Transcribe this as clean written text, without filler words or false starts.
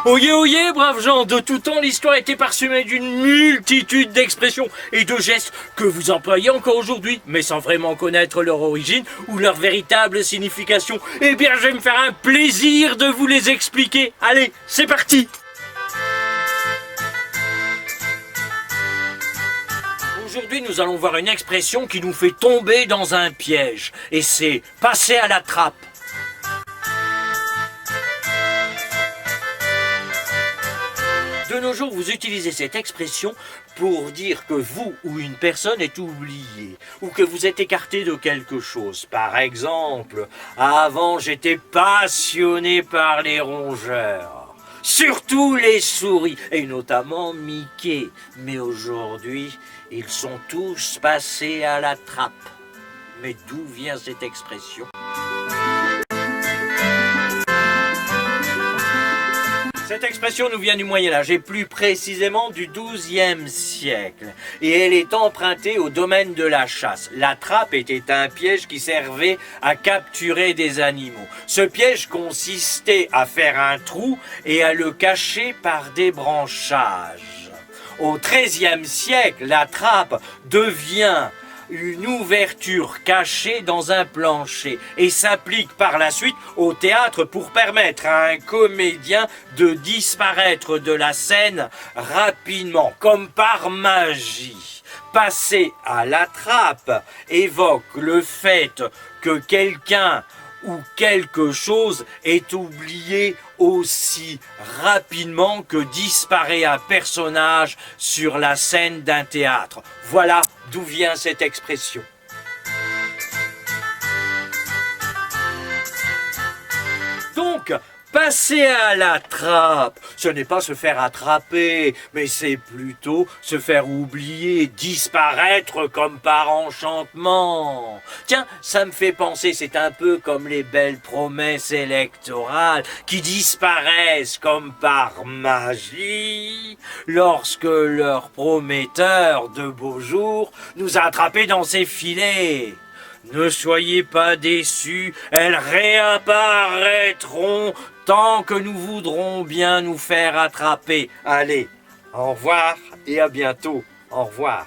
Oyez, oyez, braves gens, de tout temps l'histoire a été parsemée d'une multitude d'expressions et de gestes que vous employez encore aujourd'hui, mais sans vraiment connaître leur origine ou leur véritable signification. Eh bien, je vais me faire un plaisir de vous les expliquer. Allez, c'est parti! Aujourd'hui, nous allons voir une expression qui nous fait tomber dans un piège, et c'est « passer à la trappe ». De nos jours, vous utilisez cette expression pour dire que vous ou une personne est oubliée ou que vous êtes écarté de quelque chose. Par exemple, avant j'étais passionné par les rongeurs, surtout les souris et notamment Mickey. Mais aujourd'hui, ils sont tous passés à la trappe. Mais d'où vient cette expression ? Cette expression nous vient du Moyen-Âge et plus précisément du XIIe siècle. Et elle est empruntée au domaine de la chasse. La trappe était un piège qui servait à capturer des animaux. Ce piège consistait à faire un trou et à le cacher par des branchages. Au XIIIe siècle, la trappe devient une ouverture cachée dans un plancher et s'applique par la suite au théâtre pour permettre à un comédien de disparaître de la scène rapidement, comme par magie. Passer à la trappe évoque le fait que quelqu'un ou quelque chose est oublié aussi rapidement que disparaît un personnage sur la scène d'un théâtre. Voilà d'où vient cette expression. Donc, passer à la trappe, ce n'est pas se faire attraper, mais c'est plutôt se faire oublier, disparaître comme par enchantement. Tiens, ça me fait penser, c'est un peu comme les belles promesses électorales qui disparaissent comme par magie lorsque leur prometteur de beaux jours nous a attrapés dans ses filets. Ne soyez pas déçus, elles réapparaîtront tant que nous voudrons bien nous faire attraper. Allez, au revoir et à bientôt. Au revoir.